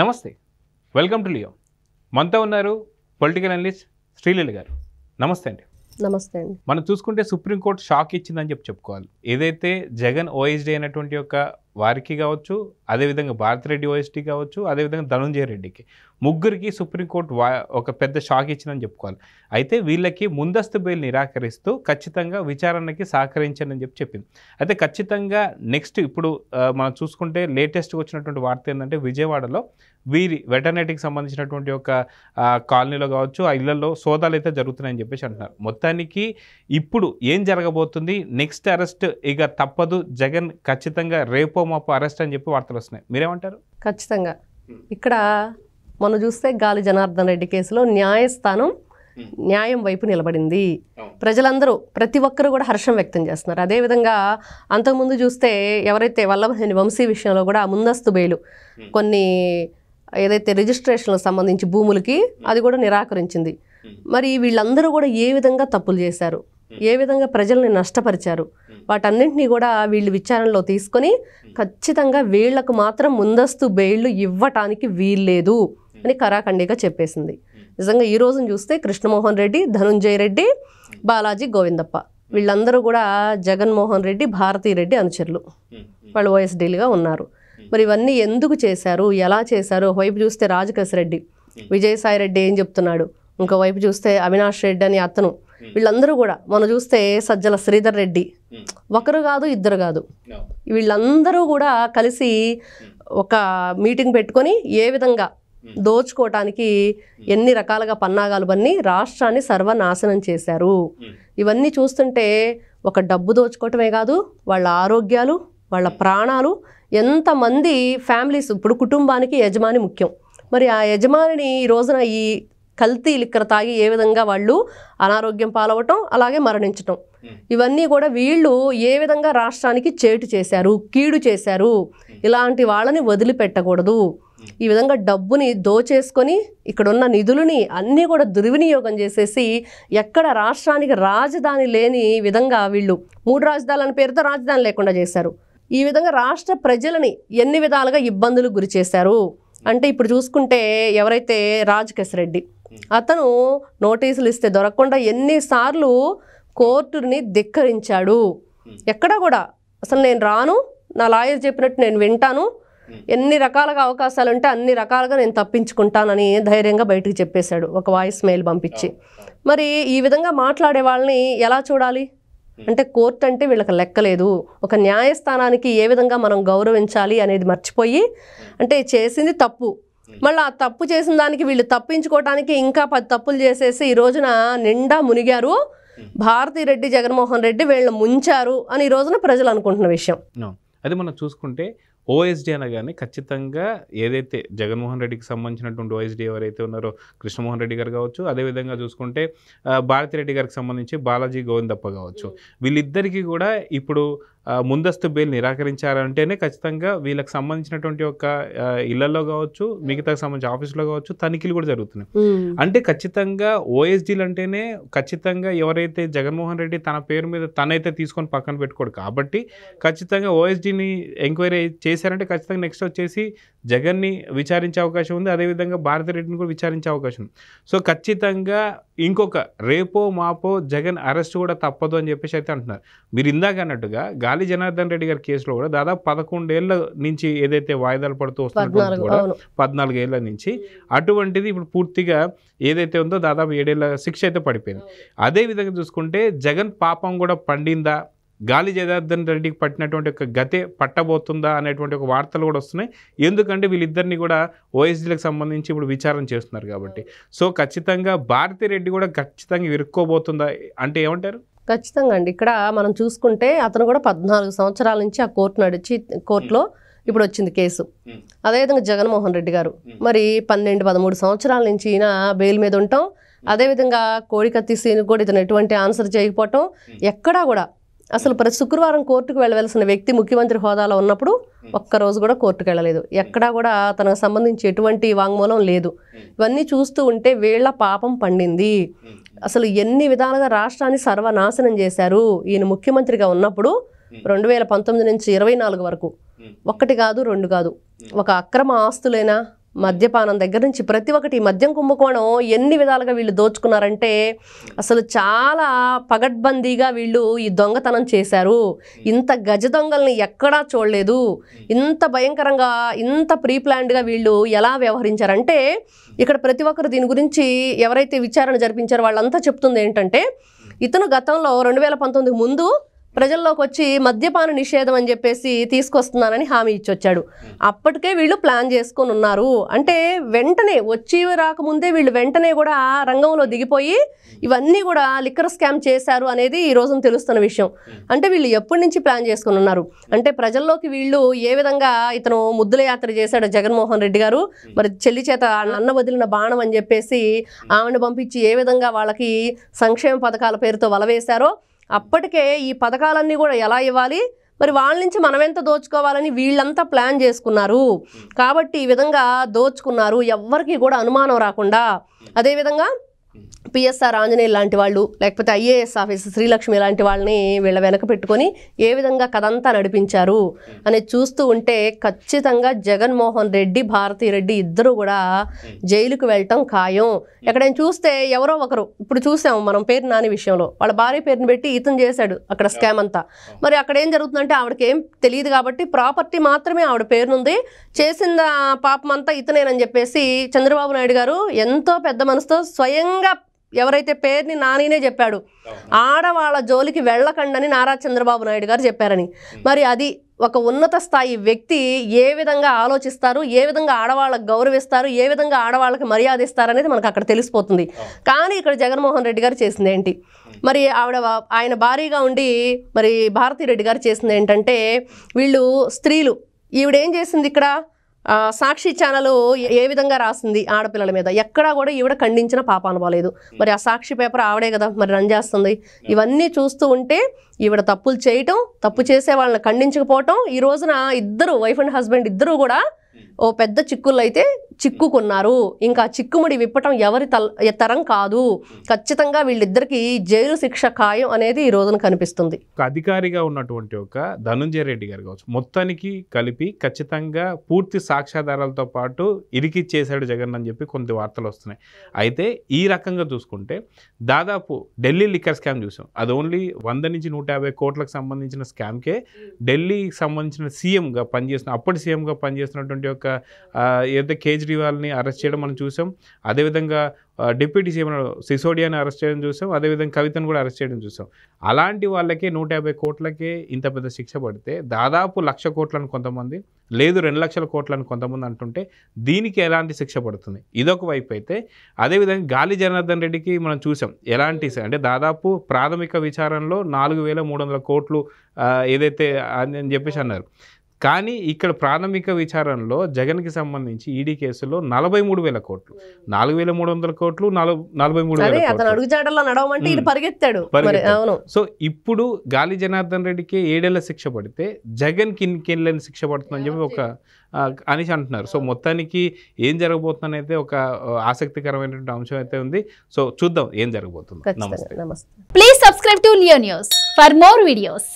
నమస్తే, welcome to Leo. మనతో ఉన్నారు పొలిటికల్ అనలిస్ట్ శ్రీలీల గారు. నమస్తే అండి. నమస్తే అండి. మనం చూసుకుంటే సుప్రీంకోర్టు షాక్ ఇచ్చిందని చెప్పుకోవాలి. ఏదైతే జగన్ ఓఎస్డీ అయినటువంటి యొక్క వారికి కావచ్చు, అదేవిధంగా భారతిరెడ్డి ఓఎస్డీ కావచ్చు, అదేవిధంగా ధనుంజయ రెడ్డికి ముగ్గురికి సుప్రీంకోర్టు ఒక పెద్ద షాక్ ఇచ్చిందని చెప్పుకోవాలి. అయితే వీళ్ళకి ముందస్తు బెయిల్ నిరాకరిస్తూ ఖచ్చితంగా విచారణకి సహకరించండి అని చెప్పింది. అయితే ఖచ్చితంగా నెక్స్ట్ ఇప్పుడు మనం చూసుకుంటే లేటెస్ట్గా వచ్చినటువంటి వార్త ఏంటంటే విజయవాడలో వీరి వెటర్నరీకి సంబంధించినటువంటి ఒక కాలనీలో కావచ్చు, ఆ ఇళ్లలో సోదాలు అయితే జరుగుతున్నాయని చెప్పేసి అంటున్నారు. మొత్తానికి ఇప్పుడు ఏం జరగబోతుంది, నెక్స్ట్ అరెస్ట్ ఇక తప్పదు, జగన్ ఖచ్చితంగా రేపో మాపో అరెస్ట్ అని చెప్పి వార్తలు వస్తున్నాయి. మీరేమంటారు? ఖచ్చితంగా ఇక్కడ మనం చూస్తే గాలి జనార్దన్ రెడ్డి కేసులో న్యాయస్థానం న్యాయం వైపు నిలబడింది. ప్రజలందరూ ప్రతి ఒక్కరు కూడా హర్షం వ్యక్తం చేస్తున్నారు. అదేవిధంగా అంతకుముందు చూస్తే ఎవరైతే వల్లభనేని వంశీ విషయంలో కూడా ముందస్తు బెయిలు కొన్ని ఏదైతే రిజిస్ట్రేషన్లకు సంబంధించి భూములకి అది కూడా నిరాకరించింది. మరి వీళ్ళందరూ కూడా ఏ విధంగా తప్పులు చేశారు, ఏ విధంగా ప్రజల్ని నష్టపరిచారు, వాటన్నింటినీ కూడా వీళ్ళు విచారణలో తీసుకొని ఖచ్చితంగా వీళ్లకు మాత్రం ముందస్తు బెయిళ్లు ఇవ్వటానికి వీల్లేదు అని కరాఖండిగా చెప్పేసింది. నిజంగా ఈ రోజును చూస్తే కృష్ణమోహన్ రెడ్డి, ధనుంజయ రెడ్డి, బాలాజీ గోవిందప్ప వీళ్ళందరూ కూడా జగన్మోహన్ రెడ్డి, భారతీరెడ్డి అనుచరులు, వాళ్ళు ఓఎస్డీలుగా ఉన్నారు. మరి ఇవన్నీ ఎందుకు చేశారు, ఎలా చేశారు? ఒకవైపు చూస్తే రాజకేశ్ రెడ్డి, విజయసాయి రెడ్డి ఏం చెప్తున్నాడు, ఇంకోవైపు చూస్తే అవినాష్ రెడ్డి అని అతను, వీళ్ళందరూ కూడా మనం చూస్తే సజ్జల శ్రీధర్ రెడ్డి, ఒకరు కాదు ఇద్దరు కాదు, వీళ్ళందరూ కూడా కలిసి ఒక మీటింగ్ పెట్టుకొని ఏ విధంగా దోచుకోవటానికి ఎన్ని రకాలుగా పన్నాగాలు బన్ని రాష్ట్రాన్ని సర్వనాశనం చేశారు. ఇవన్నీ చూస్తుంటే ఒక డబ్బు దోచుకోవటమే కాదు, వాళ్ళ ఆరోగ్యాలు, వాళ్ళ ప్రాణాలు, ఎంతమంది ఫ్యామిలీస్, ఇప్పుడు కుటుంబానికి యజమాని ముఖ్యం. మరి ఆ యజమానిని ఈ రోజున ఈ కల్తీ లిక్కర్ తాగి ఏ విధంగా వాళ్ళు అనారోగ్యం పాలవటం, అలాగే మరణించటం, ఇవన్నీ కూడా వీళ్ళు ఏ విధంగా రాష్ట్రానికి చేటు చేశారు, కీడు చేశారు. ఇలాంటి వాళ్ళని వదిలిపెట్టకూడదు. ఈ విధంగా డబ్బుని దోచేసుకొని ఇక్కడున్న నిధులని అన్నీ కూడా దుర్వినియోగం చేసేసి ఎక్కడ రాష్ట్రానికి రాజధాని లేని విధంగా వీళ్ళు 3 రాజధానుల పేరుతో రాజధాని లేకుండా చేశారు. ఈ విధంగా రాష్ట్ర ప్రజలని ఎన్ని విధాలుగా ఇబ్బందులకు గురి చేశారు అంటే ఇప్పుడు చూసుకుంటే ఎవరైతే రాజకేశ్ రెడ్డి, అతను నోటీసులు ఇస్తే దొరకకుండా ఎన్నిసార్లు కోర్టుని ధిక్కరించాడు. ఎక్కడా కూడా అసలు నేను రాను, నా లాయర్ చెప్పినట్టు నేను వింటాను, ఎన్ని రకాలుగా అవకాశాలు ఉంటే అన్ని రకాలుగా నేను తప్పించుకుంటానని ధైర్యంగా బయటకు చెప్పేశాడు, ఒక వాయిస్ మెయిల్ పంపించి. మరి ఈ విధంగా మాట్లాడే వాళ్ళని ఎలా చూడాలి అంటే కోర్టు అంటే వీళ్ళకి లెక్కలేదు. ఒక న్యాయస్థానానికి ఏ విధంగా మనం గౌరవించాలి అనేది మర్చిపోయి, అంటే చేసింది తప్పు, మళ్ళీ ఆ తప్పు చేసిన దానికి వీళ్ళు తప్పించుకోవడానికి ఇంకా 10 తప్పులు చేసేసి ఈ రోజున నిండా మునిగారు. భారతీరెడ్డి, జగన్మోహన్ రెడ్డి వీళ్ళని ముంచారు అని ఈ రోజున ప్రజలు అనుకుంటున్న విషయం. అది మనం చూసుకుంటే ఓఎస్డీ అనగానే ఖచ్చితంగా ఏదైతే జగన్మోహన్ రెడ్డికి సంబంధించినటువంటి ఓఎస్డీ ఎవరైతే ఉన్నారో కృష్ణమోహన్ రెడ్డి గారు కావచ్చు, అదేవిధంగా చూసుకుంటే భారతిరెడ్డి గారికి సంబంధించి బాలాజీ గోవిందప్ప కావచ్చు, వీళ్ళిద్దరికీ కూడా ఇప్పుడు ముందస్తు బెయిల్ నిరాకరించారంటేనే ఖచ్చితంగా వీళ్ళకి సంబంధించినటువంటి ఒక ఇళ్లలో కావచ్చు, మిగతా సంబంధించిన ఆఫీసులో కావచ్చు తనిఖీలు కూడా జరుగుతున్నాయి. అంటే ఖచ్చితంగా ఓఎస్డీలు అంటేనే ఖచ్చితంగా ఎవరైతే జగన్మోహన్ రెడ్డి తన పేరు మీద తనైతే తీసుకొని పక్కన పెట్టుకోడు కాబట్టి ఖచ్చితంగా ఓఎస్డీని ఎంక్వైరీ చేశారంటే ఖచ్చితంగా నెక్స్ట్ వచ్చేసి జగన్ని విచారించే అవకాశం ఉంది, అదేవిధంగా భారతిరెడ్డిని కూడా విచారించే అవకాశం ఉంది. సో ఖచ్చితంగా ఇంకొక రేపో మాపో జగన్ అరెస్ట్ కూడా తప్పదు అని చెప్పేసి అయితే అంటున్నారు. మీరు ఇందాక అన్నట్టుగా గాలి జనార్దన్ రెడ్డి గారి కేసులో కూడా దాదాపు 11 ఏళ్ల నుంచి ఏదైతే వాయిదాలు పడుతూ వస్తున్నటువంటి కూడా 14 ఏళ్ల నుంచి అటువంటిది ఇప్పుడు పూర్తిగా ఏదైతే ఉందో దాదాపు 7 ఏళ్ల శిక్ష అయితే పడిపోయింది. అదేవిధంగా చూసుకుంటే జగన్ పాపం కూడా పండిందా, గాలి జనార్దన్ రెడ్డికి పట్టినటువంటి ఒక గతే పట్టబోతుందా అనేటువంటి ఒక వార్తలు కూడా వస్తున్నాయి. ఎందుకంటే వీళ్ళిద్దరిని కూడా ఓఎస్డీలకు సంబంధించి ఇప్పుడు విచారణ చేస్తున్నారు కాబట్టి. సో ఖచ్చితంగా భారతిరెడ్డి కూడా ఖచ్చితంగా ఇరుక్కోబోతుందా అంటే ఏమంటారు? ఖచ్చితంగా అండి. ఇక్కడ మనం చూసుకుంటే అతను కూడా 14 సంవత్సరాల నుంచి ఆ కోర్టులో ఇప్పుడు వచ్చింది కేసు. అదేవిధంగా జగన్మోహన్ రెడ్డి గారు మరి 12-13 సంవత్సరాల నుంచి ఈయన బెయిల్ మీద ఉంటాం. అదేవిధంగా కోడికత్తి సీన్ కూడా ఇతను ఎటువంటి ఆన్సర్ చేయకపోవటం, ఎక్కడా కూడా అసలు ప్రతి శుక్రవారం కోర్టుకు వెళ్ళవలసిన వ్యక్తి ముఖ్యమంత్రి హోదాలో ఉన్నప్పుడు ఒక్కరోజు కూడా కోర్టుకు వెళ్ళలేదు. ఎక్కడా కూడా తనకు సంబంధించి ఎటువంటి వాంగ్మూలం లేదు. ఇవన్నీ చూస్తూ ఉంటే వీళ్ళ పాపం పండింది. అసలు ఎన్ని విధాలుగా రాష్ట్రాన్ని సర్వనాశనం చేశారు ఈయన ముఖ్యమంత్రిగా ఉన్నప్పుడు. 2019 నుంచి 24 వరకు 1 కాదు 2 కాదు, ఒక అక్రమ ఆస్తులైనా మద్యపానం దగ్గర నుంచి ప్రతి ఒక్కటి మద్యం కుంభకోణం ఎన్ని విధాలుగా వీళ్ళు దోచుకున్నారంటే అసలు చాలా పగడ్బందీగా వీళ్ళు ఈ దొంగతనం చేశారు. ఇంత గజ దొంగల్ని ఎక్కడా చూడలేదు. ఇంత భయంకరంగా ఇంత ప్రీ ప్లాన్డ్గా వీళ్ళు ఎలా వ్యవహరించారంటే ఇక్కడ ప్రతి ఒక్కరు దీని గురించి ఎవరైతే విచారణ జరిపించారో వాళ్ళంతా చెప్తుంది ఏంటంటే ఇతను గతంలో 2019 ముందు ప్రజల్లోకి వచ్చి మద్యపాన నిషేధం అని చెప్పేసి తీసుకొస్తున్నానని హామీ ఇచ్చొచ్చాడు. అప్పటికే వీళ్ళు ప్లాన్ చేసుకొని ఉన్నారు. అంటే వెంటనే వచ్చి రాకముందే వీళ్ళు వెంటనే కూడా రంగంలో దిగిపోయి ఇవన్నీ కూడా లిక్కర్ స్కామ్ చేశారు అనేది ఈ రోజున తెలుస్తున్న విషయం. అంటే వీళ్ళు ఎప్పటి నుంచి ప్లాన్ చేసుకుని ఉన్నారు అంటే ప్రజల్లోకి వీళ్ళు ఏ విధంగా ఇతను ముద్దుల యాత్ర చేశాడు జగన్మోహన్ రెడ్డి గారు, మరి చెల్లి చేత అన్న వదిలిన బాణం అని చెప్పేసి ఆమెను పంపించి ఏ విధంగా వాళ్ళకి సంక్షేమ పథకాల పేరుతో వలవేశారో అప్పటికే ఈ పథకాలన్నీ కూడా ఎలా ఇవ్వాలి, మరి వాళ్ళ నుంచి మనం ఎంత దోచుకోవాలని వీళ్ళంతా ప్లాన్ చేసుకున్నారు. కాబట్టి ఈ విధంగా దోచుకున్నారు, ఎవ్వరికి కూడా అనుమానం రాకుండా. అదేవిధంగా పిఎస్ఆర్ ఆంజనేయ లాంటి వాళ్ళు లేకపోతే ఐఏఎస్ ఆఫీసర్ శ్రీలక్ష్మి లాంటి వాళ్ళని వీళ్ళ వెనక పెట్టుకొని ఏ విధంగా కథంతా నడిపించారు అనేది చూస్తూ ఉంటే ఖచ్చితంగా జగన్మోహన్ రెడ్డి భారతీ రెడ్డి ఇద్దరు కూడా జైలుకు వెళ్ళటం ఖాయం. ఎక్కడైనా చూస్తే ఎవరో ఒకరు ఇప్పుడు చూసాము మనం పేరు నాని విషయంలో వాళ్ళ భార్య పేరుని పెట్టి ఇతను చేశాడు అక్కడ స్కామ్ అంతా. మరి అక్కడ ఏం జరుగుతుందంటే ఆవిడకి ఏం తెలియదు కాబట్టి ప్రాపర్టీ మాత్రమే ఆవిడ పేరునుంది, చేసిన పాపం అంతా ఇతనేనని చెప్పేసి చంద్రబాబు నాయుడు గారు ఎంతో పెద్ద మనసుతో స్వయంగా ఎవరైతే పేరుని నానినే చెప్పాడు ఆడవాళ్ళ జోలికి వెళ్ళకండని నారా చంద్రబాబు నాయుడు గారు చెప్పారని. మరి అది ఒక ఉన్నత స్థాయి వ్యక్తి ఏ విధంగా ఆలోచిస్తారు, ఏ విధంగా ఆడవాళ్ళకి గౌరవిస్తారు, ఏ విధంగా ఆడవాళ్ళకి మర్యాద ఇస్తారు అనేది మనకు అక్కడ తెలిసిపోతుంది. కానీ ఇక్కడ జగన్మోహన్ రెడ్డి గారు చేసింది ఏంటి, మరి ఆయన భారీగా ఉండి మరి భారతీ రెడ్డి గారు చేసింది ఏంటంటే వీళ్ళు స్త్రీలు ఈవిడేం చేసింది ఇక్కడ సాక్షి ఛానల్ ఏ విధంగా రాసింది ఆడపిల్లల మీద ఎక్కడా కూడా ఈవిడ ఖండించిన పాపాను పోలేదు. మరి ఆ సాక్షి పేపర్ ఆవిడే కదా మరి రన్ చేస్తుంది. ఇవన్నీ చూస్తూ ఉంటే ఈవిడ తప్పులు చేయటం, తప్పు చేసే వాళ్ళని ఖండించకపోవటం, ఈ రోజున ఇద్దరు వైఫ్ అండ్ హస్బెండ్ ఇద్దరు కూడా ఓ పెద్ద చిక్కుల్లో అయితే చిక్కుకున్నారు. ఇంకా చిక్కుముడి విప్పటం ఎవరి తరం కాదు. ఖచ్చితంగా వీళ్ళిద్దరికి జైలు శిక్ష ఖాయం అనేది ఈ రోజున కనిపిస్తుంది. అధికారిగా ఉన్నటువంటి ఒక ధనుంజయ రెడ్డి గారు కావచ్చు మొత్తానికి కలిపి ఖచ్చితంగా పూర్తి సాక్ష్యాధారాలతో పాటు ఇరికిచ్చేశాడు జగన్ అని చెప్పి కొన్ని వార్తలు వస్తున్నాయి. అయితే ఈ రకంగా చూసుకుంటే దాదాపు ఢిల్లీ లిక్కర్ స్కామ్ చూసాం, అది ఓన్లీ 100 నుంచి 150 కోట్లకు సంబంధించిన స్కామ్కే ఢిల్లీకి సంబంధించిన సీఎంగా పనిచేస్తున్న అప్పటి సీఎంగా పనిచేస్తున్నటువంటి ఒక ఏదైతే కేజ్రీవాల్ని అరెస్ట్ చేయడం మనం చూసాం. అదేవిధంగా డిప్యూటీ సీఎం సిసోడియాని అరెస్ట్ చేయడం చూసాం. అదేవిధంగా కవితను కూడా అరెస్ట్ చేయడం చూసాం. అలాంటి వాళ్ళకే 150 కోట్లకే ఇంత పెద్ద శిక్ష పడితే దాదాపు 1,00,000 కోట్లను కొంతమంది, లేదు 2 లక్షల కోట్లను కొంతమంది అంటుంటే దీనికి ఎలాంటి శిక్ష పడుతుంది? ఇదొక వైపు అయితే అదేవిధంగా గాలి జనార్దన్ రెడ్డికి మనం చూసాం ఎలాంటి అంటే దాదాపు ప్రాథమిక విచారణలో 4,300 కోట్లు ఏదైతే అని చెప్పేసి అన్నారు. కానీ ఇక్కడ ప్రాథమిక విచారణలో జగన్కి సంబంధించి ఈడీ కేసులో 43,000 కోట్లు, 4,300 కోట్లు, 43,000 కోట్లు. సో ఇప్పుడు గాలి జనార్దన్ రెడ్డికి 7 ఏళ్ల శిక్ష పడితే జగన్కి ఇంకెళ్ళని శిక్ష పడుతుందని చెప్పి ఒక అనేసి అంటున్నారు. సో మొత్తానికి ఏం జరగబోతుందని అయితే ఒక ఆసక్తికరమైనటువంటి అంశం అయితే ఉంది. సో చూద్దాం ఏం జరగబోతుంది. నమస్తే. Please subscribe to Leo news for more videos.